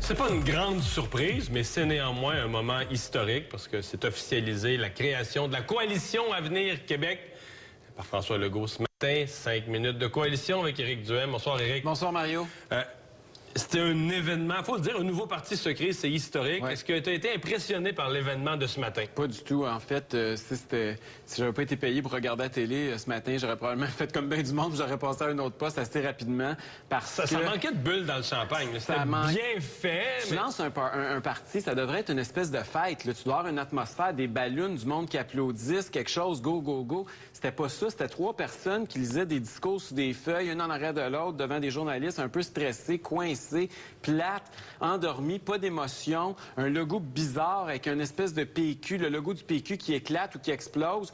C'est pas une grande surprise, mais c'est néanmoins un moment historique parce que c'est officialisé la création de la Coalition Avenir Québec par François Legault ce matin. 5 minutes de coalition avec Éric Duhem. Bonsoir, Éric. Bonsoir, Mario. C'était un événement, il faut le dire, un nouveau parti secret, c'est historique. Ouais. Est-ce que tu as été impressionné par l'événement de ce matin? Pas du tout. En fait, si j'avais pas été payé pour regarder la télé ce matin, j'aurais probablement fait comme bien du monde, j'aurais passé à un autre poste assez rapidement. Parce que Ça manquait de bulles dans le champagne. C'était bien fait. Tu lances un parti, ça devrait être une espèce de fête. Là. Tu dois avoir une atmosphère, des ballons, du monde qui applaudissent, quelque chose, go, go, go. C'était pas ça. C'était 3 personnes qui lisaient des discours sur des feuilles, une en arrière de l'autre, devant des journalistes un peu stressés, coincés, plates, endormis, pas d'émotion, un logo bizarre avec une espèce de PQ, le logo du PQ qui éclate ou qui explose.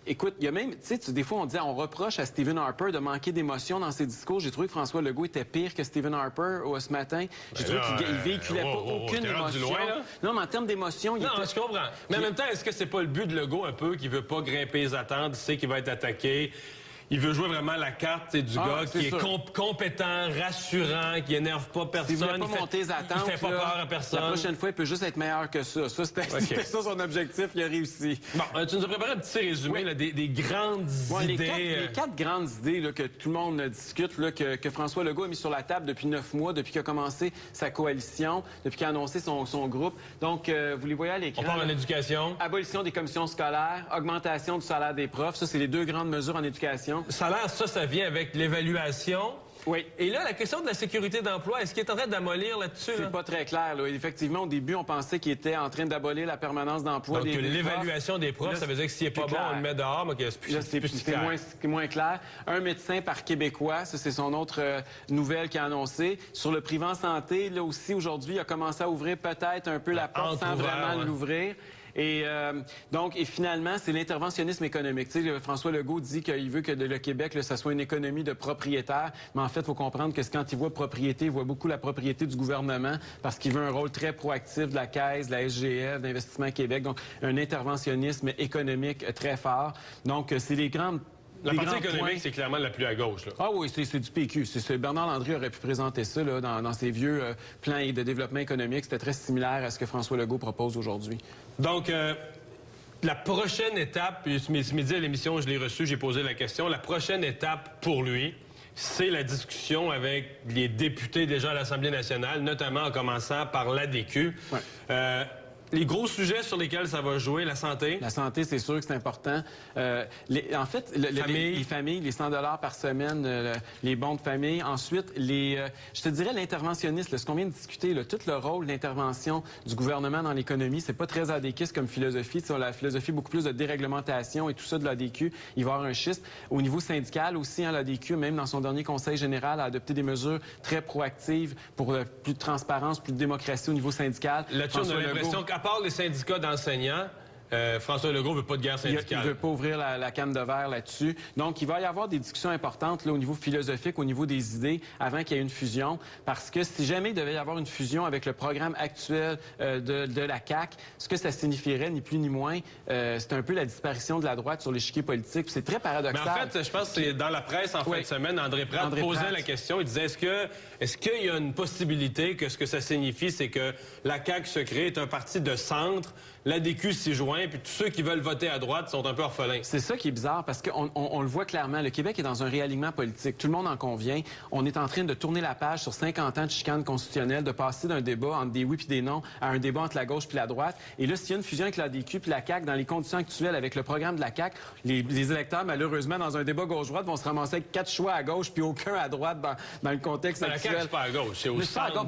Écoute, il y a même, tu sais, des fois, on reproche à Stephen Harper de manquer d'émotion dans ses discours. J'ai trouvé que François Legault était pire que Stephen Harper ce matin. J'ai trouvé qu'il véhiculait pas aucune émotion. Loin, là? Non, mais en termes d'émotion, il était... Non, je comprends. Mais en même temps, est-ce que c'est pas le but de Legault un peu, qui veut pas grimper les attentes, il sait qu'il va être attaqué? Il veut jouer vraiment la carte du gars qui est compétent, rassurant, qui énerve pas personne. Il ne veut pas monter les attentes. Il fait pas peur à personne. La prochaine fois, il peut juste être meilleur que ça. Ça, c'était ça son objectif. Il a réussi. Bon, tu nous as préparé un petit résumé là, des grandes idées. Les 4 grandes idées là, que tout le monde discute, là, que François Legault a mis sur la table depuis 9 mois, depuis qu'il a commencé sa coalition, depuis qu'il a annoncé son groupe. Donc, vous les voyez à l'écran. On parle en éducation. Abolition des commissions scolaires, augmentation du salaire des profs. Ça, c'est les 2 grandes mesures en éducation. Salaire, ça vient avec l'évaluation. Oui. Et là, la question de la sécurité d'emploi, est-ce qu'il est en train d'abolir là-dessus? C'est pas très clair. Là. Effectivement, au début, on pensait qu'il était en train d'abolir la permanence d'emploi des l'évaluation des profs, ça veut dire que s'il n'est pas bon, on le met dehors, mais c'est moins clair. Un médecin par Québécois, ça, c'est son autre nouvelle qui a annoncé. Sur le privé en santé, là aussi, aujourd'hui, il a commencé à ouvrir peut-être un peu la porte sans vraiment l'ouvrir. Et finalement, c'est l'interventionnisme économique. Tu sais, François Legault dit qu'il veut que le Québec, là, ça soit une économie de propriétaires. Mais en fait, il faut comprendre que quand il voit propriété, il voit beaucoup la propriété du gouvernement parce qu'il veut un rôle très proactif de la Caisse, de la SGF, d'Investissement Québec. Donc, un interventionnisme économique très fort. Donc, c'est les grandes... La partie économique, c'est clairement la plus à gauche. Là. Ah oui, c'est du PQ. Bernard Landry aurait pu présenter ça là, dans ses vieux plans de développement économique. C'était très similaire à ce que François Legault propose aujourd'hui. Donc, la prochaine étape, ce midi à l'émission, je l'ai reçu, j'ai posé la question. La prochaine étape pour lui, c'est la discussion avec les députés déjà à l'Assemblée nationale, notamment en commençant par l'ADQ. Ouais. Les gros sujets sur lesquels ça va jouer, la santé. La santé, c'est sûr que c'est important. En fait, les familles, les 100 $ par semaine, les bons de famille. Ensuite, je te dirais l'interventionniste, ce qu'on vient de discuter, tout le rôle d'intervention du gouvernement dans l'économie, c'est pas très adéquiste comme philosophie. La philosophie, beaucoup plus de déréglementation et tout ça de l'ADQ. Il va y avoir un schiste. Au niveau syndical aussi, l'ADQ, même dans son dernier conseil général, a adopté des mesures très proactives pour plus de transparence, plus de démocratie au niveau syndical. Là-dessus, on a l'impression qu'à part les syndicats d'enseignants, François Legault veut pas de guerre syndicale. Il veut pas ouvrir la canne de verre là-dessus. Donc, il va y avoir des discussions importantes là, au niveau philosophique, au niveau des idées, avant qu'il y ait une fusion. Parce que si jamais il devait y avoir une fusion avec le programme actuel de la CAQ, ce que ça signifierait, ni plus ni moins, c'est un peu la disparition de la droite sur l'échiquier politique. C'est très paradoxal. Mais en fait, je pense que c'est dans la presse en fin de semaine, André Pratt posait la question. Il disait, est-ce qu'il y a une possibilité que ce que ça signifie, c'est que la CAQ se crée, est un parti de centre, l'ADQ s'y joint, puis tous ceux qui veulent voter à droite sont un peu orphelins. C'est ça qui est bizarre, parce qu'on le voit clairement. Le Québec est dans un réalignement politique. Tout le monde en convient. On est en train de tourner la page sur 50 ans de chicane constitutionnelle, de passer d'un débat entre des oui puis des non à un débat entre la gauche puis la droite. Et là, s'il y a une fusion avec l'ADQ puis la CAQ, dans les conditions actuelles, avec le programme de la CAQ, les électeurs, malheureusement, dans un débat gauche-droite, vont se ramasser avec 4 choix à gauche puis aucun à droite dans le contexte actuel. La CAQ, c'est pas à gauche, c'est au centre.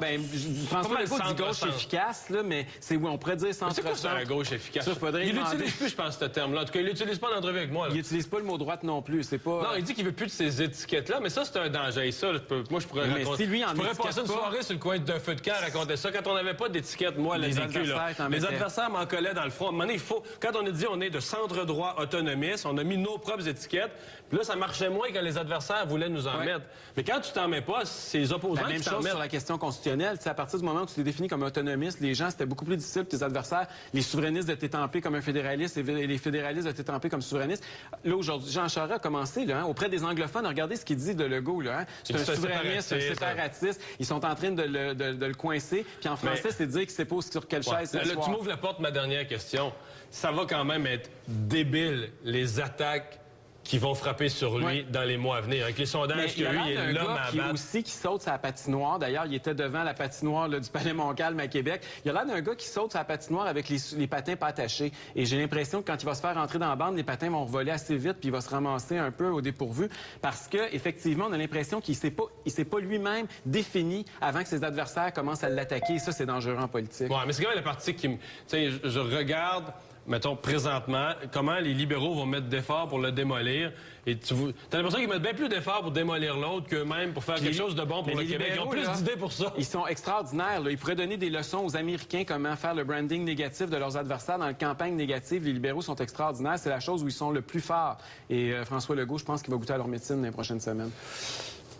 François Legault dit gauche efficace, là, mais c'est où on pourrait dire centre. C'est quoi ça, la gauche efficace? Il l'utilise plus, je pense, ce terme-là. En tout cas, il l'utilise pas en entrevue avec moi. Là. Il n'utilise pas le mot droite non plus. C'est pas. Non, il dit qu'il veut plus de ces étiquettes-là, mais ça, c'est un danger. Ça, moi, je pourrais raconter. Si lui, je pourrais passer une soirée sur le coin d'un feu de camp à raconter ça. Quand on n'avait pas d'étiquette, moi, les adversaires m'en collaient dans le front. À un moment donné, quand on a dit on est de centre droit autonomiste, on a mis nos propres étiquettes. Puis là, ça marchait moins quand les adversaires voulaient nous en mettre. Mais quand tu t'en mets pas, c'est les opposants qui t'en mettent. La même chose sur la question constitutionnelle. À partir du moment où tu t'es défini comme autonomiste, les gens, c'était beaucoup plus difficile que tes adversaires, les souverainistes, de t'étamper comme comme un fédéraliste et les fédéralistes doivent être trempés comme souverainistes. Là, aujourd'hui, Jean Charest a commencé, là, auprès des anglophones, regardez ce qu'il dit de Legault, là. Hein? C'est un souverainiste, un séparatiste. Ils sont en train de le coincer. Puis en français, c'est dire qu'il sait pas sur quelle chaise là, tu m'ouvres la porte, ma dernière question. Ça va quand même être débile, les attaques qui vont frapper sur lui dans les mois à venir. Avec les sondages qu'il y a eu, il est l'homme à battre. Aussi qui saute sa patinoire. D'ailleurs, il était devant la patinoire là, du Palais Montcalm à Québec. Il a l'air d'un gars qui saute sa patinoire avec les patins pas attachés. Et j'ai l'impression que quand il va se faire rentrer dans la bande, les patins vont voler assez vite puis il va se ramasser un peu au dépourvu. Parce que effectivement, on a l'impression qu'il s'est pas lui-même défini avant que ses adversaires commencent à l'attaquer. Et ça, c'est dangereux en politique. Ouais, mais c'est quand même la partie qui me... Tu sais, je regarde... Mettons, présentement, comment les libéraux vont mettre d'efforts pour le démolir. Et t'as l'impression qu'ils mettent bien plus d'efforts pour démolir l'autre que même pour faire quelque chose de bon pour le Québec. Ils ont plus d'idées pour ça. Ils sont extraordinaires. Là. Ils pourraient donner des leçons aux Américains comment faire le branding négatif de leurs adversaires dans la campagne négative. Les libéraux sont extraordinaires. C'est la chose où ils sont le plus forts. Et François Legault, je pense qu'il va goûter à leur médecine dans les prochaines semaines.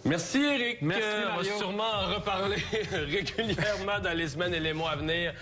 Merci, Éric. Merci, on va sûrement en reparler régulièrement dans les semaines et les mois à venir.